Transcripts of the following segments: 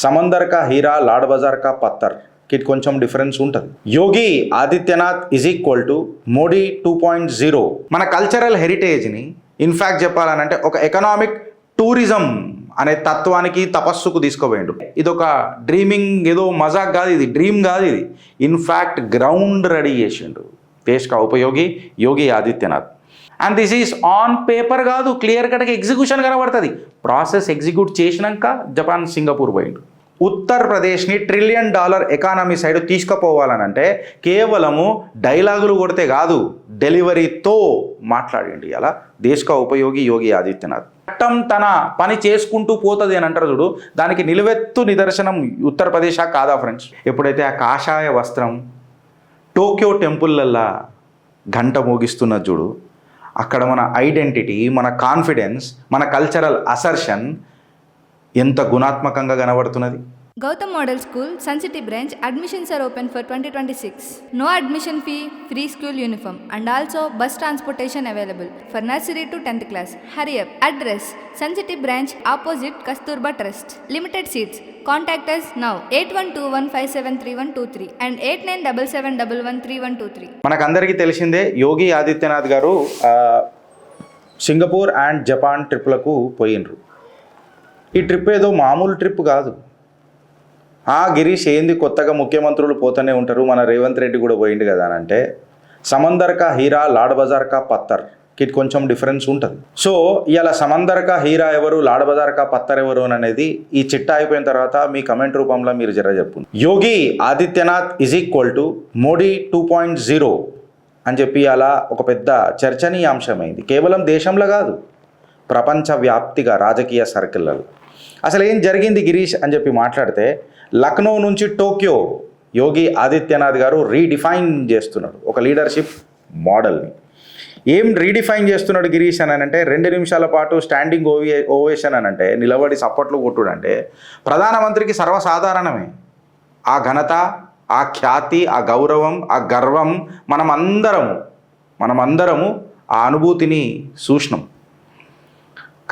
సమందర్ కా హీరా లాడ్ బజార్ కా పత్తర్ కి కొంచెం డిఫరెన్స్ ఉంటుంది. Yogi Adityanath is equal to Modi 2.0. మన కల్చరల్ హెరిటేజ్ని ఇన్ఫ్యాక్ట్ చెప్పాలనంటే ఒక ఎకనామిక్ టూరిజం అనే తత్వానికి తపస్సుకు తీసుకుపోయిండు. ఇది ఒక డ్రీమింగ్ ఏదో మజాక్ కాదు, ఇది డ్రీమ్ కాదు, ఇది ఇన్ఫ్యాక్ట్ గ్రౌండ్ రెడీ చేసిండు దేశ్ కా ఉపయోగి Yogi Adityanath. And this is on paper కాదు, క్లియర్ కట్గా ఎగ్జిక్యూషన్ కనబడుతుంది. ప్రాసెస్ ఎగ్జిక్యూట్ చేసినాక జపాన్ సింగపూర్ పోయిండు. ఉత్తరప్రదేశ్ని $1 ట్రిలియన్ ఎకానమీ సైడ్ తీసుకుపోవాలనంటే కేవలము డైలాగులు కొడితే కాదు, డెలివరీతో మాట్లాడిండి అలా దేశ్ కా ఉపయోగి యోగి ఆదిత్యనాథ్. చట్టం తన పని చేసుకుంటూ పోతుంది అని అంటారు చూడు, దానికి నిలువెత్తు నిదర్శనం ఉత్తరప్రదేశ్ కాదా ఫ్రెండ్స్? ఎప్పుడైతే ఆ కాషాయ వస్త్రం టోక్యో టెంపుల్లల్లా గంట మోగిస్తున్న చూడు, అక్కడ మన ఐడెంటిటీ, మన కాన్ఫిడెన్స్, మన కల్చరల్ అసర్షన్ ఎంత గుణాత్మకంగా కనబడుతున్నది. Gautam Model School, Sun City branch, admissions are open for 2026. No admission fee, free school uniform and also bus transportation available for nursery to 10th class. Hurry up. Address, Sun City branch opposite Kasturba Trust. Limited seats. Contact us now 8121573123 and 8977113123. మనకందరికీ తెలిసిందే యోగి ఆదిత్యనాథ్ గారు Singapore and Japan ట్రిప్లకు పోయినరు. ఈ trip ఏదో మామూలు trip కాదు. గిరీష్ ఏంది కొత్తగా ముఖ్యమంత్రులు పోతూనే ఉంటారు, మన రేవంత్ రెడ్డి కూడా పోయిండు కదా అని అంటే, సమందర్ కా హీరా లాడ్ బజార్ కా పత్తర్ కి కొంచెం డిఫరెన్స్ ఉంటుంది. సో ఇలా సమందర్ కా హీరా ఎవరు, లాడ్ బజార్ కా పత్తర్ ఎవరు అనేది ఈ చిట్టా అయిపోయిన తర్వాత మీ కమెంట్ రూపంలో మీరు జర చెప్పండి. Yogi Adityanath is equal to Modi 2.0 అని చెప్పి అలా ఒక పెద్ద చర్చనీయాంశమైంది. కేవలం దేశంలో కాదు, ప్రపంచవ్యాప్తిగా రాజకీయ సర్కిళ్ళలో. అసలు ఏం జరిగింది గిరీష్ అని చెప్పి మాట్లాడితే, లక్నో నుంచి టోక్యో యోగి ఆదిత్యనాథ్ గారు రీడిఫైన్ చేస్తున్నాడు ఒక లీడర్షిప్ మోడల్ని. ఏం రీడిఫైన్ చేస్తున్నాడు గిరీష్ అని అంటే, 2 నిమిషాల పాటు స్టాండింగ్ ఓవేషన్ అని అంటే, నిలబడి సప్పట్లు కొట్టుడంటే ప్రధానమంత్రికి సర్వసాధారణమే. ఆ ఘనత, ఆ ఖ్యాతి, ఆ గౌరవం, ఆ గర్వం మనమందరము ఆ అనుభూతిని చూసినాం.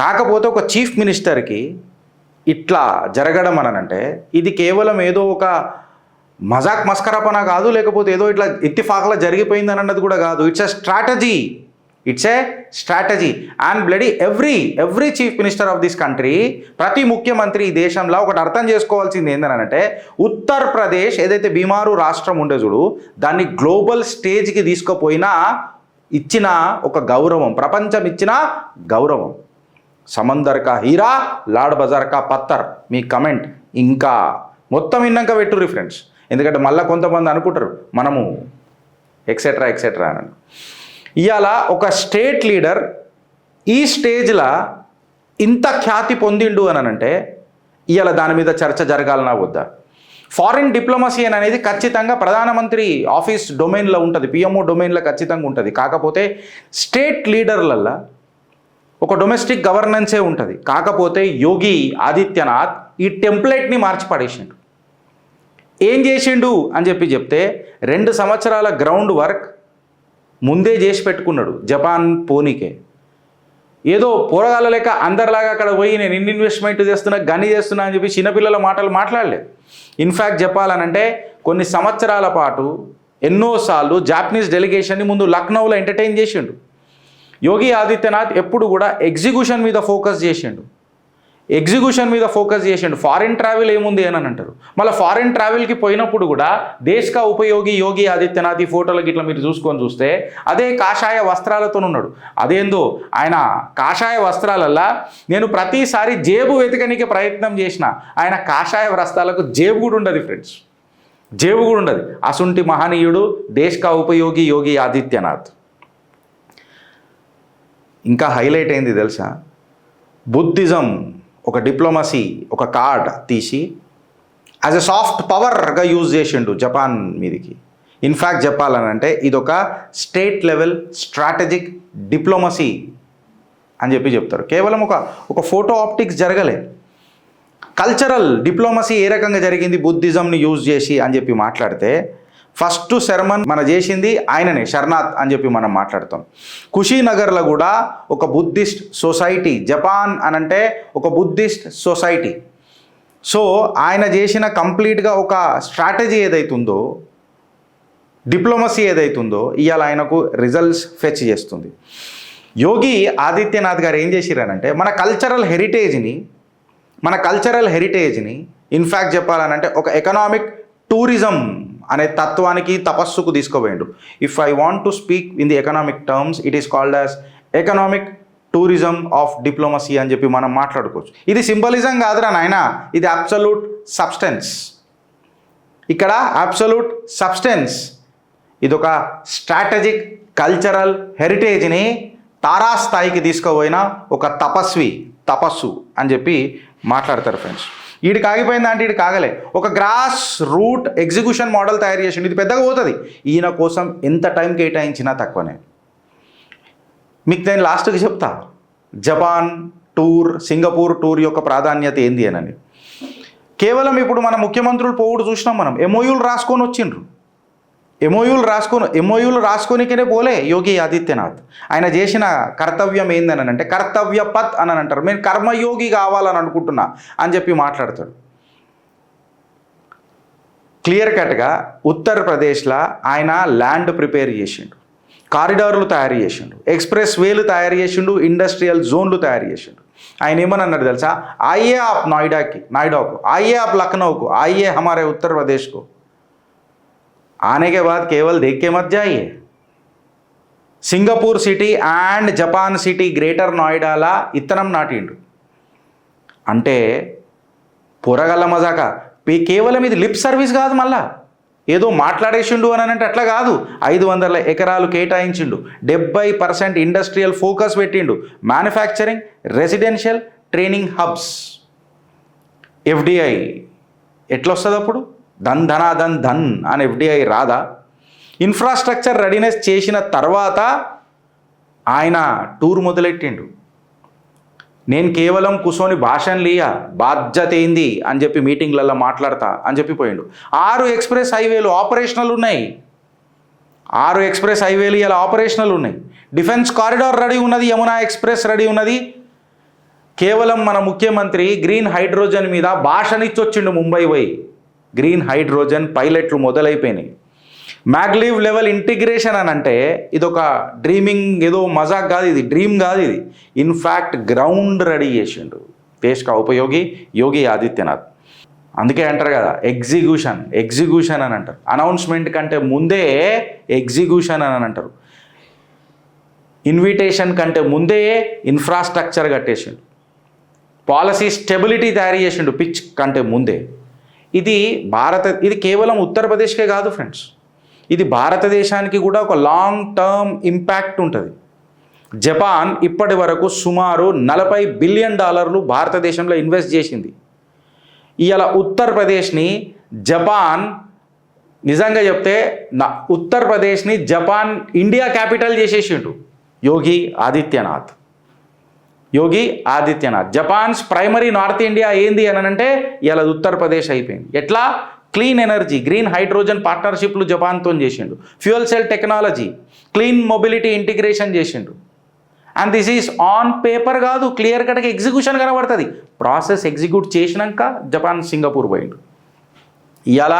కాకపోతే ఒక చీఫ్ మినిస్టర్కి ఇట్లా జరగడం అనంటే ఇది కేవలం ఏదో ఒక మజాక్ మస్కరపన కాదు, లేకపోతే ఏదో ఇట్లా ఇత్తిఫాక్లా జరిగిపోయిందని అన్నది కూడా కాదు. It's a strategy and bloody every chief minister of this country, ప్రతి ముఖ్యమంత్రి ఈ దేశంలో ఒకటి అర్థం చేసుకోవాల్సింది ఏంటనంటే, ఉత్తరప్రదేశ్ ఏదైతే బీమారు రాష్ట్రం ఉండే చూడు, దాన్ని గ్లోబల్ స్టేజ్కి తీసుకుపోయినా ఇచ్చిన ఒక గౌరవం, ప్రపంచం ఇచ్చిన గౌరవం. సమందర్ కా హీరా లాడ్ బజార్ కా పత్తర్. మీ కమెంట్ ఇంకా మొత్తం విన్నాక పెట్టుర్రి ఫ్రెండ్స్, ఎందుకంటే మళ్ళీ కొంతమంది అనుకుంటారు మనము ఎక్సెట్రా అని. ఇవాళ ఒక స్టేట్ లీడర్ ఈ స్టేజ్లో ఇంత ఖ్యాతి పొందిండు అని అంటే ఇవాళ దాని మీద చర్చ జరగాలన్నా వద్దా? ఫారిన్ డిప్లొమసీ అనేది ఖచ్చితంగా ప్రధానమంత్రి ఆఫీస్ డొమైన్లో ఉంటుంది, పిఎంఓ డొమైన్లో ఖచ్చితంగా ఉంటుంది. కాకపోతే స్టేట్ లీడర్లల్లో ఒక డొమెస్టిక్ గవర్నెన్సే ఉంటుంది. కాకపోతే యోగి ఆదిత్యనాథ్ ఈ టెంప్లెట్ని మార్చి పడేసిండు. ఏం చేసిండు అని చెప్తే 2 సంవత్సరాల గ్రౌండ్ వర్క్ ముందే చేసి పెట్టుకున్నాడు జపాన్ పోనీకే. ఏదో పోరగాళ్ళ లెక్క అందరిలాగా అక్కడ పోయి నేను ఇన్వెస్ట్మెంట్ చేస్తున్నా, గని చేస్తున్నా అని చెప్పి చిన్నపిల్లల మాటలు మాట్లాడలేదు. ఇన్ఫ్యాక్ట్ చెప్పాలనంటే కొన్ని సంవత్సరాల పాటు ఎన్నోసార్లు జాపనీస్ డెలిగేషన్ని ముందు లక్నోలో ఎంటర్టైన్ చేసిండు. యోగి ఆదిత్యనాథ్ ఎప్పుడు కూడా ఎగ్జిక్యూషన్ మీద ఫోకస్ చేసిండు. ఫారిన్ ట్రావెల్ ఏముంది అని అంటారు. మళ్ళీ ఫారిన్ ట్రావెల్కి పోయినప్పుడు కూడా దేశ్ కా ఉపయోగి యోగి ఆదిత్యనాథ్ ఈ ఫోటోలకి ఇట్లా మీరు చూస్తే అదే కాషాయ వస్త్రాలతో ఉన్నాడు. అదేందో ఆయన కాషాయ వస్త్రాలల్లా నేను ప్రతిసారి జేబు వెతకనికి ప్రయత్నం చేసిన, ఆయన కాషాయ వస్త్రాలకు జేబు కూడా ఉండదు ఫ్రెండ్స్, అసుంటి మహనీయుడు దేశ్ కా ఉపయోగి యోగి ఆదిత్యనాథ్. ఇంకా హైలైట్ అయింది తెలుసా, బుద్ధిజం ఒక డిప్లొమసీ ఒక కార్డ్ తీసి యాజ్ ఎ సాఫ్ట్ పవర్గా యూజ్ చేసిండు జపాన్ మీదకి. ఇన్ఫ్యాక్ట్ చెప్పాలనంటే ఇదొక స్టేట్ లెవెల్ స్ట్రాటజిక్ డిప్లొమసీ అని చెప్తారు. కేవలం ఒక ఫోటో ఆప్టిక్స్ జరగలే, కల్చరల్ డిప్లొమసీ ఏ రకంగా జరిగింది బుద్ధిజంని యూజ్ చేసి అని చెప్పి మాట్లాడితే, ఫస్ట్ శర్మన్ మన చేసింది ఆయననే, శర్నాథ్ అని చెప్పి మనం మాట్లాడతాం. కుషీనగర్లో కూడా ఒక బుద్ధిస్ట్ సొసైటీ, జపాన్ అనంటే ఒక బుద్ధిస్ట్ సొసైటీ, సో ఆయన చేసిన కంప్లీట్గా ఒక స్ట్రాటజీ ఏదైతుందో, డిప్లొమసీ ఏదైతుందో ఇవాళ ఆయనకు రిజల్ట్స్ ఫెచ్ చేస్తుంది. యోగి ఆదిత్యనాథ్ గారు ఏం చేసిరనంటే మన కల్చరల్ హెరిటేజ్ని ఇన్ఫ్యాక్ట్ చెప్పాలనంటే ఒక ఎకనామిక్ టూరిజం అనే తత్వానికి, తపస్సుకు తీసుకోపోయిండు. If I want to speak in the economic terms, it is called as economic tourism of diplomacy అని చెప్పి మనం మాట్లాడుకోవచ్చు. ఇది సింబలిజం కాదురా నాయన, ఇది అబ్సల్యూట్ సబ్స్టెన్స్. ఇక్కడ అబ్సల్యూట్ సబ్స్టెన్స్. ఇది ఒక స్ట్రాటజిక్ కల్చరల్ హెరిటేజ్ని తారాస్థాయికి తీసుకుపోయిన ఒక తపస్సు అని చెప్పి మాట్లాడతారు ఫ్రెండ్స్. వీడికి ఆగిపోయిందా అంటే వీడికి ఆగలే. ఒక గ్రాస్ రూట్ ఎగ్జిక్యూషన్ మోడల్ తయారు చేసిండు. ఇది పెద్దగా పోతుంది. ఈయన కోసం ఎంత టైం కేటాయించినా తక్కువనే. మీకు నేను లాస్ట్కి చెప్తా జపాన్ టూర్, సింగపూర్ టూర్ యొక్క ప్రాధాన్యత ఏంది అని. కేవలం ఇప్పుడు మన ముఖ్యమంత్రులు పోవుడు చూసినాం మనం. ఎంఓయూలు రాసుకొని వచ్చిండ్రు. ఎంఓయూలు రాసుకొనికనే పోలే యోగి ఆదిత్యనాథ్. ఆయన చేసిన కర్తవ్యం ఏందని అంటే కర్తవ్య పత్ అని అంటారు. నేను కర్మయోగి కావాలని అనుకుంటున్నా అని చెప్పి మాట్లాడతాడు. క్లియర్ కట్గా ఉత్తరప్రదేశ్లో ఆయన ల్యాండ్ ప్రిపేర్ చేసిండు, కారిడార్లు తయారు చేసిండు, ఎక్స్ప్రెస్ వేలు తయారు చేసిండు, ఇండస్ట్రియల్ జోన్లు తయారు చేసిండు. ఆయన ఏమని అన్నాడు తెలుసా? ఆइए आप नोएडा को आइए आप लखनऊ को आइए हमारे उत्तर प्रदेश को आने के बाद केवल देख के मत जाइए. Singapore city and Japan city గ్రేటర్ నోయిడాలా ఇత్తనం నాటిండు. అంటే పొరగల్ల మజాక కేవలం ఇది లిప్ సర్వీస్ కాదు, మళ్ళా ఏదో మాట్లాడేసిండు అని అంటే అట్లా కాదు. 500 ఎకరాలు కేటాయించిండు, 70% ఇండస్ట్రియల్ ఫోకస్ పెట్టిండు, manufacturing, residential, training hubs. FDI ఎట్లా వస్తుంది అప్పుడు? ధన్ అని ఎఫ్డిఐ రాదా? ఇన్ఫ్రాస్ట్రక్చర్ రెడీనెస్ చేసిన తర్వాత ఆయన టూర్ మొదలెట్టిండు. నేను కేవలం కూర్చొని భాషణలియా, బాధ్యత ఏంది అని చెప్పి మీటింగ్లలో మాట్లాడతా అని చెప్పి పోయిండు. 6 ఎక్స్ప్రెస్ హైవేలు ఆపరేషనల్ ఉన్నాయి. 6 ఎక్స్ప్రెస్ హైవేలు ఇలా ఆపరేషనల్ ఉన్నాయి. డిఫెన్స్ కారిడార్ రెడీ ఉన్నది, యమునా ఎక్స్ప్రెస్ రెడీ ఉన్నది. కేవలం మన ముఖ్యమంత్రి గ్రీన్ హైడ్రోజన్ మీద భాషనిచ్చొచ్చిండు ముంబై పోయి. గ్రీన్ హైడ్రోజన్ పైలట్లు మొదలైపోయినాయి. మ్యాగ్లీవ్ లెవెల్ ఇంటిగ్రేషన్ అని అంటే ఇదొక డ్రీమింగ్, ఏదో మజాక్ కాదు, ఇది డ్రీమ్ కాదు, ఇది ఇన్ఫ్యాక్ట్ గ్రౌండ్ రెడీ చేసిండు దేశ్ కా ఉపయోగి యోగి ఆదిత్యనాథ్. అందుకే అంటారు కదా ఎగ్జిక్యూషన్ అని అంటారు. అనౌన్స్మెంట్ కంటే ముందే ఎగ్జిక్యూషన్ అని అంటారు. ఇన్విటేషన్ కంటే ముందే ఇన్ఫ్రాస్ట్రక్చర్ కట్టేసిండు. పాలసీ స్టెబిలిటీ తయారు చేసిండు పిచ్ కంటే ముందే. ఇది కేవలం ఉత్తరప్రదేశ్కే కాదు ఫ్రెండ్స్, ఇది భారతదేశానికి కూడా ఒక లాంగ్ టర్మ్ ఇంపాక్ట్ ఉంటుంది. జపాన్ ఇప్పటి వరకు సుమారు $40 బిలియన్ భారతదేశంలో ఇన్వెస్ట్ చేసింది. ఇవాళ ఉత్తరప్రదేశ్ని జపాన్, నిజంగా చెప్తే ఉత్తరప్రదేశ్ని జపాన్ ఇండియా క్యాపిటల్ చేసేసిండు Yogi Adityanath. Japan's primary north India ఏంది అని అంటే ఇలా ఉత్తరప్రదేశ్ అయిపోయింది. ఎట్లా? క్లీన్ ఎనర్జీ, గ్రీన్ హైడ్రోజన్ పార్ట్నర్షిప్లు జపాన్తో చేసిండు, fuel cell technology, clean mobility integration చేసిండు. And this is on paper కాదు, క్లియర్ కట్గా ఎగ్జిక్యూషన్ కనబడుతుంది. ప్రాసెస్ ఎగ్జిక్యూట్ చేసినాక జపాన్ సింగపూర్ పోయిండు. ఇవాళ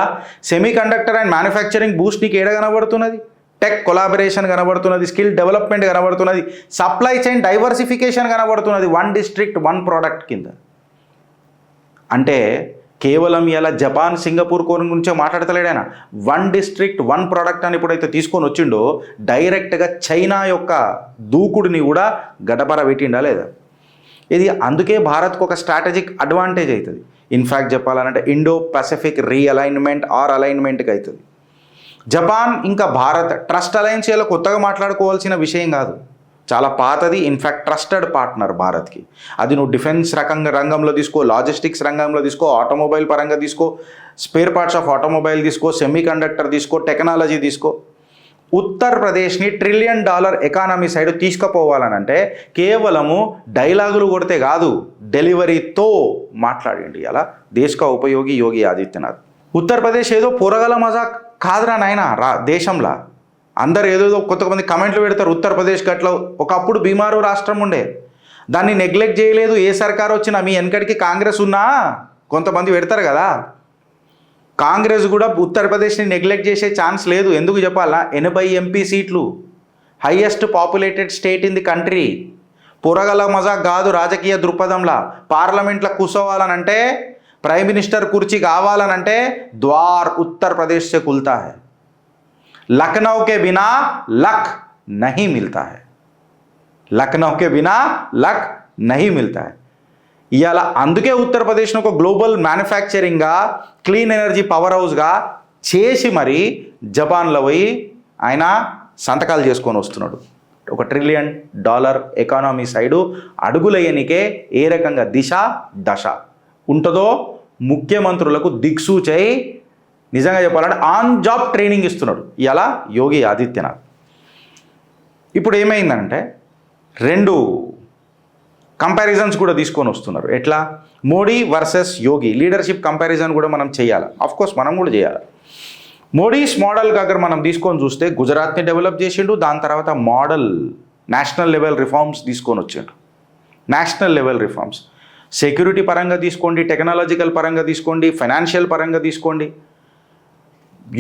semiconductor and manufacturing boost నీకు ఏడ కనబడుతున్నది? టెక్ కొలాబరేషన్ కనబడుతున్నది, స్కిల్ డెవలప్మెంట్ కనబడుతున్నది, సప్లై చైన్ డైవర్సిఫికేషన్ కనబడుతున్నది. 1 డిస్ట్రిక్ట్ 1 ప్రోడక్ట్ కింద. అంటే కేవలం ఇలా జపాన్ సింగపూర్ కోన్ గురించే మాట్లాడతలేడాయన. 1 డిస్ట్రిక్ట్ 1 ప్రోడక్ట్ అని ఎప్పుడైతే తీసుకొని వచ్చిండో డైరెక్ట్గా చైనా యొక్క దూకుడిని కూడా గడపర పెట్టిండా లేదా? ఇది అందుకే భారత్కు ఒక స్ట్రాటజిక్ అడ్వాంటేజ్ అవుతుంది. ఇన్ఫ్యాక్ట్ చెప్పాలంటే ఇండో పసిఫిక్ రీఅలైన్మెంట్ ఆర్ అలైన్మెంట్కి అవుతుంది. జపాన్ ఇంకా భారత్ ట్రస్ట్ అలయన్స్ ఇలా కొత్తగా మాట్లాడుకోవాల్సిన విషయం కాదు, చాలా పాతది. ఇన్ఫ్యాక్ట్ ట్రస్టెడ్ పార్ట్నర్ భారత్కి. అది నువ్వు డిఫెన్స్ రంగంలో తీసుకో, లాజిస్టిక్స్ రంగంలో తీసుకో, ఆటోమొబైల్ పరంగా తీసుకో, స్పేర్ పార్ట్స్ ఆఫ్ ఆటోమొబైల్ తీసుకో, సెమీ కండక్టర్ తీసుకో, టెక్నాలజీ తీసుకో. ఉత్తరప్రదేశ్ని $1 ట్రిలియన్ ఎకానమీ సైడ్ తీసుకుపోవాలనంటే కేవలము డైలాగులు కొడితే కాదు, డెలివరీతో మాట్లాడిండి అలా దేశ్ కా ఉపయోగి యోగి ఆదిత్యనాథ్. ఉత్తరప్రదేశ్ ఏదో పొరగల మజాక్ కాదురా నాయన. దేశంలో అందరు ఏదేదో కొంతమంది కమెంట్లు పెడతారు ఉత్తరప్రదేశ్ గట్ల. ఒకప్పుడు బీమారు రాష్ట్రం ఉండే, దాన్ని నెగ్లెక్ట్ చేయలేదు ఏ సర్కారు వచ్చినా. మీ వెనకడికి కాంగ్రెస్ ఉన్నా కొంతమంది పెడతారు కదా. కాంగ్రెస్ కూడా ఉత్తరప్రదేశ్ని నెగ్లెక్ట్ చేసే ఛాన్స్ లేదు. ఎందుకు చెప్పాలా? 80 ఎంపీ సీట్లు, highest populated state in the country. పొరగల మజాక్ కాదు రాజకీయ దృక్పథంలో. పార్లమెంట్లో కూర్చోవాలనంటే, ప్రైమ్ మినిస్టర్ కుర్చీ కావాలనంటే ద్వార్ ఉత్తరప్రదేశ్ से खुलता है. लखनऊ के बिना लक नहीं मिलता है. లక్నౌ के बिना लक नहीं मिलता है. ఇవాళ అందుకే ఉత్తరప్రదేశ్ను ఒక గ్లోబల్ మ్యానుఫ్యాక్చరింగ్గా, క్లీన్ ఎనర్జీ పవర్ హౌస్గా చేసి మరి జపాన్లో పోయి ఆయన సంతకాలు చేసుకొని వస్తున్నాడు. $1 ట్రిలియన్ ఎకానమీ సైడు అడుగులయ్యనికే ఏ రకంగా దిశ దశ ఉంటుందో ముఖ్యమంత్రులకు దిక్సూచై నిజంగా చెప్పాలంటే ఆన్ జాబ్ ట్రైనింగ్ ఇస్తున్నాడు ఇలా యోగి ఆదిత్యనాథ్. ఇప్పుడు ఏమైందంటే 2 కంపారిజన్స్ కూడా తీసుకొని వస్తున్నారు. ఎట్లా? మోడీ వర్సెస్ యోగి లీడర్షిప్ కంపారిజన్ కూడా మనం చేయాలి. ఆఫ్కోర్స్ మనం కూడా చేయాలి. మోడీస్ మోడల్గా అगर మనం తీసుకొని చూస్తే గుజరాత్ని డెవలప్ చేసిండు, దాని తర్వాత మోడల్ నేషనల్ లెవెల్ రిఫార్మ్స్ తీసుకొని వచ్చిండు. నేషనల్ లెవెల్ రిఫార్మ్స్ సెక్యూరిటీ పరంగా తీసుకోండి, టెక్నాలజికల్ పరంగా తీసుకోండి, ఫైనాన్షియల్ పరంగా తీసుకోండి,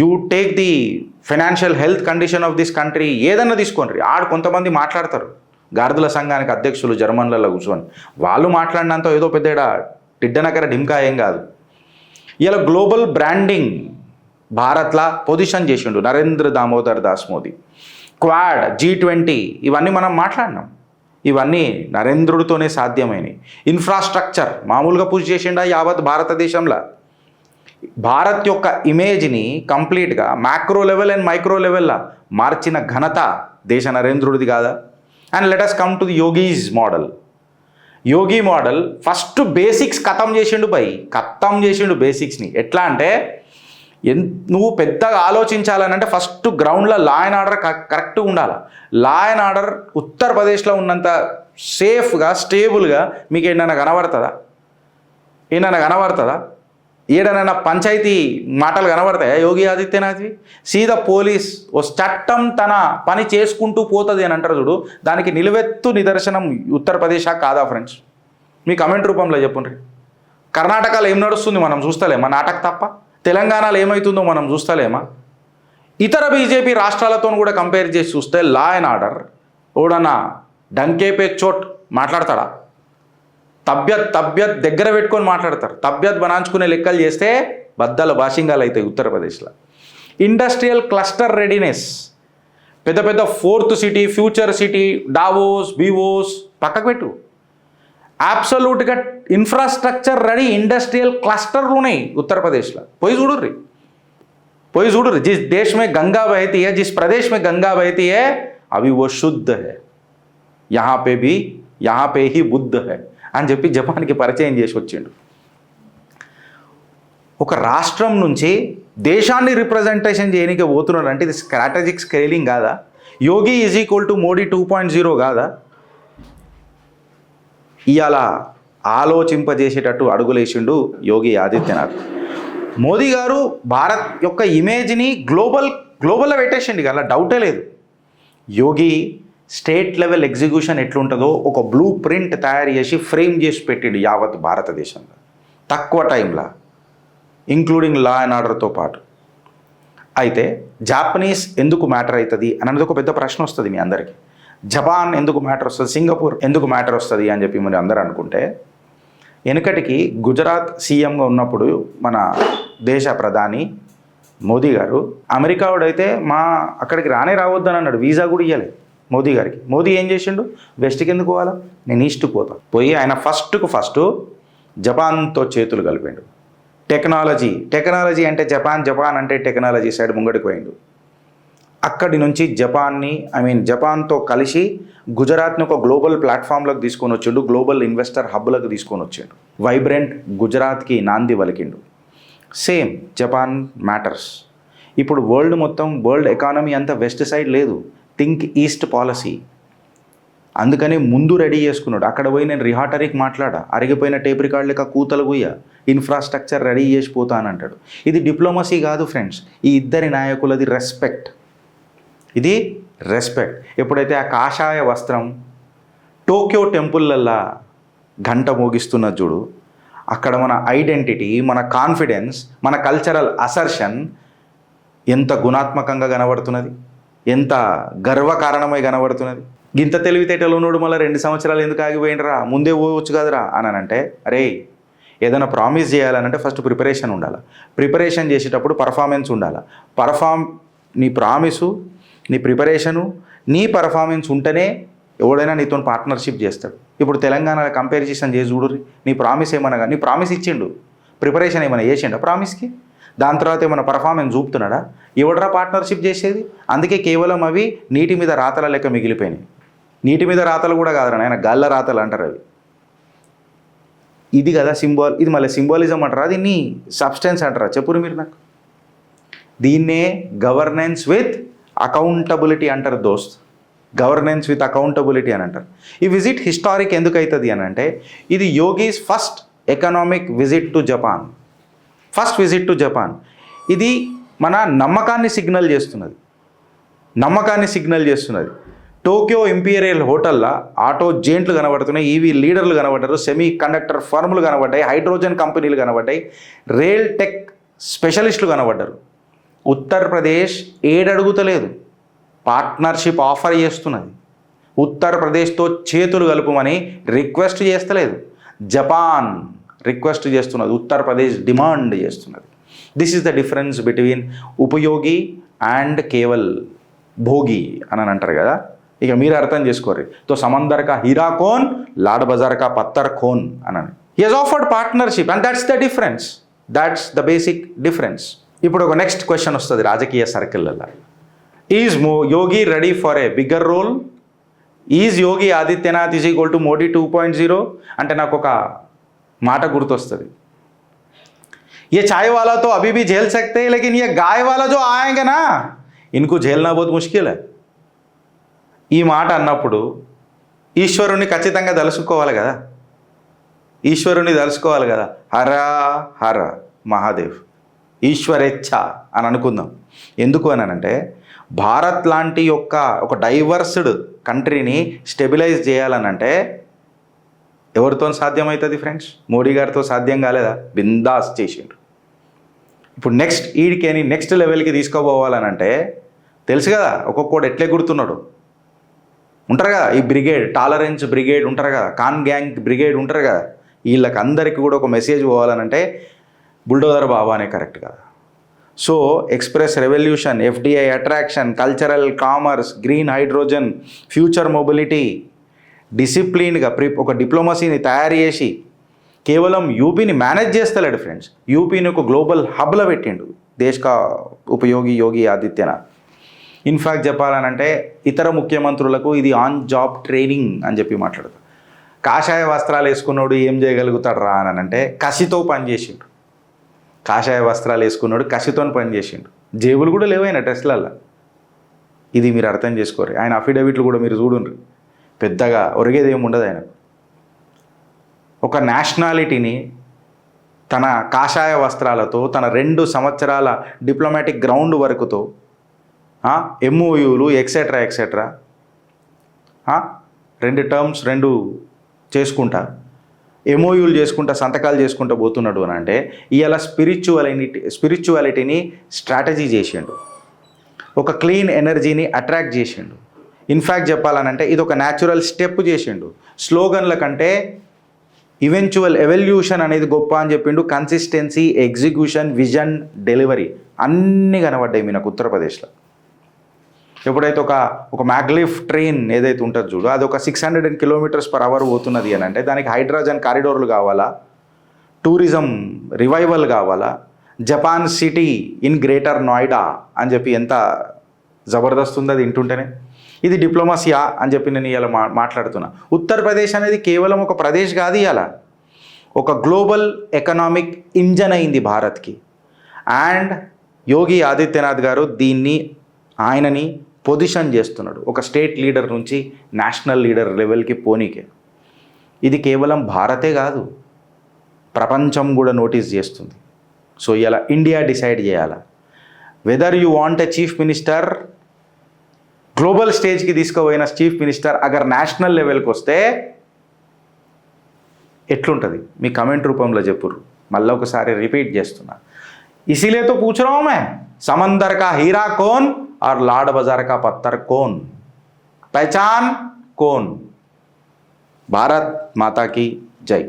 you take the financial health condition of this country, ఏదన్నా తీసుకోండి. కొంతమంది మాట్లాడతారు, గార్దుల సంఘానికి అధ్యక్షులు జర్మన్లలో కూర్చొని, వాళ్ళు మాట్లాడినంత ఏదో పెద్ద టిడ్డనకర ఢింకా ఏం కాదు. ఇలా గ్లోబల్ బ్రాండింగ్ భారత్లా పొజిషన్ చేసిండు నరేంద్ర దామోదర్ దాస్ మోదీ. క్వాడ్, G20 ఇవన్నీ మనం మాట్లాడినాం. ఇవన్నీ నరేంద్రుడితోనే సాధ్యమైనవి. ఇన్ఫ్రాస్ట్రక్చర్ మామూలుగా పుష్ చేసిండా యావత్ భారతదేశంలో. భారత్ యొక్క ఇమేజ్ని కంప్లీట్గా మ్యాక్రో లెవెల్ అండ్ మైక్రో లెవెల్లో మార్చిన ఘనత దేశ నరేంద్రుడిది కాదా? And let us come to the Yogi's model. Yogi model first basics ఖతం చేసిండు బేసిక్స్ని. ఎట్లా అంటే నువ్వు పెద్దగా ఆలోచించాలనంటే ఫస్ట్ గ్రౌండ్లో లా అండ్ ఆర్డర్ కరెక్ట్గా ఉండాలి. లా అండ్ ఆర్డర్ ఉత్తరప్రదేశ్లో ఉన్నంత సేఫ్గా స్టేబుల్గా మీకు ఏదైనా కనబడుతుందా? ఏడనైనా పంచాయతీ మాటలు కనబడతాయా యోగి ఆదిత్యనాథ్వి? సీదా పోలీస్ చట్టం తన పని చేసుకుంటూ పోతుంది అని అంటారు చూడు, దానికి నిలువెత్తు నిదర్శనం ఉత్తరప్రదేశ్ కాదా ఫ్రెండ్స్? మీ కమెంట్ రూపంలో చెప్పుండ్రి. కర్ణాటకలో ఏం నడుస్తుంది మనం చూస్తలేమా? నాటక తప్ప. తెలంగాణలో ఏమవుతుందో మనం చూస్తలేమా? ఇతర బీజేపీ రాష్ట్రాలతో కూడా కంపేర్ చేసి చూస్తే లా అండ్ ఆర్డర్ ఓడన్నా డంకేపే చోట్ మాట్లాడతాడా? తబ్యత్ దగ్గర పెట్టుకొని మాట్లాడతారు. తబ్యత్ బనాంచుకునే లెక్కలు చేస్తే బద్దల భాషింగాలు అవుతాయి ఉత్తరప్రదేశ్లో. ఇండస్ట్రియల్ క్లస్టర్ రెడీనెస్, పెద్ద పెద్ద 4th city, future city, Davos, బీవోస్ పక్కకు పెట్టు. అబ్సల్యూట్గా ఇన్ఫ్రాస్ట్రక్చర్ రెడీ ఇండస్ట్రియల్ క్లస్టర్లు ఉన్నాయి ఉత్తరప్రదేశ్లో. పోయి చూడుర్రి. जिस देश में गंगा बहती है, जिस प्रदेश में गंगा बहती है, अभी वो शुद्ध है. यहाँ पे ही बुद्ध है అని చెప్పి జపాన్కి పరిచయం చేసి వచ్చిండు. ఒక రాష్ట్రం నుంచి దేశాన్ని రిప్రజెంటేషన్ చేయడానికి పోతున్నాడు అంటే ఇది స్ట్రాటజిక్ స్కేలింగ్ కాదా? యోగి ఈజ్ ఈక్వల్ టు మోడీ 2.0 కాదా? ఇవాళ ఆలోచింపజేసేటట్టు అడుగులేసిండు యోగి ఆదిత్యనాథ్. మోదీ గారు భారత్ యొక్క ఇమేజ్ని గ్లోబల్లో పెట్టేసిండు, అలా డౌటే లేదు. యోగి స్టేట్ లెవెల్ ఎగ్జిక్యూషన్ ఎట్లుంటుందో ఒక బ్లూ ప్రింట్ తయారు చేసి ఫ్రేమ్ చేసి పెట్టిండు యావత్ భారతదేశంలో తక్కువ టైంలో, ఇంక్లూడింగ్ లా అండ్ ఆర్డర్తో పాటు. అయితే జాపనీస్ ఎందుకు మ్యాటర్ అవుతుంది అనేది ఒక పెద్ద ప్రశ్న వస్తుంది మీ అందరికీ. జపాన్ ఎందుకు మ్యాటర్ వస్తుంది, సింగపూర్ ఎందుకు మ్యాటర్ వస్తుంది అని చెప్పి మీరు అందరూ అనుకుంటే, వెనుకటికి గుజరాత్ సీఎంగా ఉన్నప్పుడు మన దేశ ప్రధాని మోదీ గారు అమెరికా వాడైతే అక్కడికి రావద్దని అన్నాడు, వీసా కూడా ఇవ్వలేదు మోదీ గారికి. మోదీ ఏం చేసిండు? వెస్ట్కి ఎందుకు పోవాలా, నేను ఈస్ట్కి పోతా. పోయి ఆయన ఫస్ట్ జపాన్తో చేతులు కలిపిండు. టెక్నాలజీ అంటే జపాన్ అంటే టెక్నాలజీ సైడ్ ముంగడికి పోయిండు. అక్కడి నుంచి జపాన్తో కలిసి గుజరాత్ని ఒక గ్లోబల్ ప్లాట్ఫామ్లోకి తీసుకొని వచ్చిండు, గ్లోబల్ ఇన్వెస్టర్ హబ్లకు తీసుకొని వచ్చిండు. వైబ్రెంట్ గుజరాత్కి నాంది పలికిండు. Same Japan matters. ఇప్పుడు వరల్డ్ ఎకానమీ అంతా వెస్ట్ సైడ్ లేదు, థింక్ ఈస్ట్ పాలసీ. అందుకని ముందు రెడీ చేసుకున్నాడు. అక్కడ పోయి నేను రిహాటరీకి అరిగిపోయిన టేప్ రికార్డ్ లెక్క కూతలు పోయా ఇన్ఫ్రాస్ట్రక్చర్ రెడీ చేసిపోతానంటాడు. ఇది డిప్లొమసీ కాదు ఫ్రెండ్స్, ఈ ఇద్దరి నాయకులది రెస్పెక్ట్. ఇది రెస్పెక్ట్. ఎప్పుడైతే ఆ కాషాయ వస్త్రం టోక్యో టెంపుల్లల్లా గంట మోగిస్తున్న చూడు, అక్కడ మన ఐడెంటిటీ, మన కాన్ఫిడెన్స్, మన కల్చరల్ అసర్షన్ ఎంత గుణాత్మకంగా కనబడుతున్నది, ఎంత గర్వకారణమై కనబడుతున్నది. గింత తెలివితేటలు ఉన్నాడు మళ్ళీ 2 సంవత్సరాలు ఎందుకు ఆగిపోయినరా, ముందే పోవచ్చు కదరా అని అంటే, అరే ఏదైనా ప్రామిస్ చేయాలనంటే ఫస్ట్ ప్రిపరేషన్ ఉండాలి. ప్రిపరేషన్ చేసేటప్పుడు పర్ఫార్మెన్స్ ఉండాలి. నీ ప్రామిసు, నీ ప్రిపరేషను, నీ పర్ఫార్మెన్స్ ఉంటేనే ఎవడైనా నీతో పార్ట్నర్షిప్ చేస్తాడు. ఇప్పుడు తెలంగాణ కంపారిజన్ చేసి చూడుర్రి, నీ ప్రామిస్ ఏమనగా, నీ ప్రామిస్ ఇచ్చిండు, ప్రిపరేషన్ ఏమైనా చేసిండా ప్రామిస్కి, దాని తర్వాత ఏమైనా పర్ఫార్మెన్స్ చూపుతున్నాడా, ఎవడరా పార్ట్నర్షిప్ చేసేది. అందుకే కేవలం అవి నీటి మీద రాతల లెక్క మిగిలిపోయినాయి. నీటి మీద రాతలు కూడా కాదురా నాయన, గాల్ల రాతలు అంటారు అవి. ఇది కదా సింబాల్, ఇది మళ్ళీ సింబాలిజం అంటారా, దీన్ని సబ్స్టెన్స్ అంటారా, చెప్పురు మీరు నాకు. దీన్నే గవర్నెన్స్ విత్ అకౌంటబిలిటీ అంటారు దోస్త్. గవర్నెన్స్ విత్ అకౌంటబిలిటీ అని అంటారు. ఈ విజిట్ హిస్టారిక్ ఎందుకు అవుతుంది అని అంటే, ఇది yogis first economic visit to Japan. First visit to Japan. ఇది మన నమ్మకాన్ని సిగ్నల్ చేస్తున్నది. టోక్యో ఇంపీరియల్ హోటల్లో ఆటో జెయింట్లు కనబడుతున్నాయి, ఈవీ లీడర్లు కనబడ్డారు, సెమీ కండక్టర్ ఫర్ములు కనబడ్డాయి, హైడ్రోజన్ కంపెనీలు కనబడ్డాయి, రైల్ టెక్ స్పెషలిస్టులు కనబడ్డారు. ఉత్తరప్రదేశ్ ఏడడుగుతలేదు, పార్ట్నర్షిప్ ఆఫర్ చేస్తున్నది. ఉత్తరప్రదేశ్తో చేతులు కలుపుమని రిక్వెస్ట్ చేస్తలేదు, జపాన్ రిక్వెస్ట్ చేస్తున్నది, ఉత్తరప్రదేశ్ డిమాండ్ చేస్తున్నది. This is the difference between ఉపయోగి అండ్ కేవల్ భోగి అని అంటారు కదా. ఇక మీరు అర్థం చేసుకోరు. తో సమందర్ కా హీరా కోన్, లాడ్ బజార్ కా పత్తర్ కోన్ అని. He has offered partnership and that's the difference, that's the basic difference. ఇప్పుడు ఒక నెక్స్ట్ క్వశ్చన్ వస్తుంది రాజకీయ సర్కిళ్ళల్లో. Is Yogi ready for a bigger role? Is Yogi Adityanath is equal to Modi 2.0 అంటే నాకు ఒక మాట గుర్తొస్తుంది. ये चाय वाला तो अभी भी झेल सकते हैं, लेकिन ये गाय वाला जो आएंगे ना, इनको झेलना बहुत मुश्किल है. ఈ మాట అన్నప్పుడు ఈశ్వరుని ఖచ్చితంగా తలుసుకోవాలి కదా. హర హర మహాదేవ్, ఈశ్వరేచ్ఛ అని అనుకుందాం. ఎందుకు అని అంటే, భారత్ లాంటి ఒక డైవర్స్డ్ కంట్రీని స్టెబిలైజ్ చేయాలనంటే ఎవరితో సాధ్యమవుతుంది ఫ్రెండ్స్? మోడీ గారితో సాధ్యం కాలేదా? బిందాస్ చేసిండు. ఇప్పుడు నెక్స్ట్ లెవెల్కి తీసుకోపోవాలనంటే తెలుసు కదా, ఒక్కొక్కడు ఎట్లే గుర్తున్నాడు ఉంటారు కదా. ఈ బ్రిగేడ్, టాలరెన్స్ బ్రిగేడ్ ఉంటారు కదా, కాన్ గ్యాంగ్ బ్రిగేడ్ ఉంటారు కదా, వీళ్ళకి అందరికీ కూడా ఒక మెసేజ్ పోవాలనంటే బుల్డోజర్ బాబానే కరెక్ట్ కదా. So express revolution, FDI attraction, cultural commerce, green hydrogen, future mobility, డిసిప్లిన్గా ఒక డిప్లొమసీని తయారు చేసి కేవలం యూపీని మేనేజ్ చేస్తలేడు ఫ్రెండ్స్, యూపీని ఒక గ్లోబల్ హబ్లో పెట్టిండు దేశ్ కా ఉపయోగి యోగి ఆదిత్యనాథ్. ఇన్ఫ్యాక్ట్ చెప్పాలనంటే ఇతర ముఖ్యమంత్రులకు ఇది ఆన్ జాబ్ ట్రైనింగ్ అని చెప్పి మాట్లాడతారు. కాషాయ వస్త్రాలు వేసుకున్నాడు ఏం చేయగలుగుతాడు రా అని అంటే కసితో పనిచేసిండు. కాషాయ వస్త్రాలు వేసుకున్నాడు కసితో పనిచేసిండు. జేబులు కూడా లేవైన డ్రెస్లల్లో. ఇది మీరు అర్థం చేసుకోరు. ఆయన అఫిడవిట్లు కూడా మీరు చూడండి, పెద్దగా ఒరిగేది ఏమి ఉండదు. ఆయన ఒక నేషనాలిటీని తన కాషాయ వస్త్రాలతో, తన 2 సంవత్సరాల డిప్లొమాటిక్ గ్రౌండ్ వర్క్తో, ఎంఓయూలు ఎక్సెట్రా 2 టర్మ్స్ 2 చేసుకుంటా, ఎంఓయూలు చేసుకుంటా, సంతకాలు చేసుకుంటూ పోతున్నాడు అని అంటే ఇవాళ స్పిరిచువాలిటీని స్ట్రాటజీ చేసిండు, ఒక క్లీన్ ఎనర్జీని అట్రాక్ట్ చేసిండు. ఇన్ఫ్యాక్ట్ చెప్పాలనంటే ఇది ఒక న్యాచురల్ స్టెప్ చేసిండు. స్లోగన్ల కంటే ఈవెన్చువల్ ఎవల్యూషన్ అనేది గొప్ప అని చెప్పిండు. కన్సిస్టెన్సీ, ఎగ్జిక్యూషన్, విజన్, డెలివరీ అన్నీ కనబడ్డాయి మీకు ఉత్తరప్రదేశ్లో. ఎప్పుడైతే ఒక మ్యాగ్లిఫ్ ట్రైన్ ఏదైతే ఉంటుందో చూడు, అది ఒక 600 km/h పోతున్నది అని అంటే దానికి హైడ్రోజన్ కారిడోర్లు కావాలా, టూరిజం రివైవల్ కావాలా, Japan city in greater Noida అని చెప్పి ఎంత జబర్దస్త్ ఉంది అది వింటుంటేనే. ఇది డిప్లొమసీయా అని చెప్పి నేను ఇవాళ మాట్లాడుతున్నా. ఉత్తరప్రదేశ్ అనేది కేవలం ఒక ప్రదేశ్ కాదు, ఇవాళ ఒక గ్లోబల్ ఎకనామిక్ ఇంజన్ అయింది భారత్కి. అండ్ యోగి ఆదిత్యనాథ్ గారు ఆయనని పొజిషన్ చేస్తున్నాడు ఒక స్టేట్ లీడర్ నుంచి నేషనల్ లీడర్ లెవెల్కి పోనీకే. ఇది కేవలం భారతే కాదు, ప్రపంచం కూడా నోటీస్ చేస్తుంది. సో ఇలా ఇండియా డిసైడ్ చేయాలా whether you want a chief minister, global స్టేజ్కి తీసుకుపోయిన చీఫ్ మినిస్టర్ అగర్ నేషనల్ లెవెల్కి వస్తే ఎట్లుంటుంది మీ కమెంట్ రూపంలో చెప్పుర్రు. మళ్ళీ ఒకసారి రిపీట్ చేస్తున్నా. इसीलिए तो पूछ रहा हूं मैं, समंदर का हीरा कौन और लाड बाजार का पत्थर कौन, पहचान कौन. भारत माता की जय.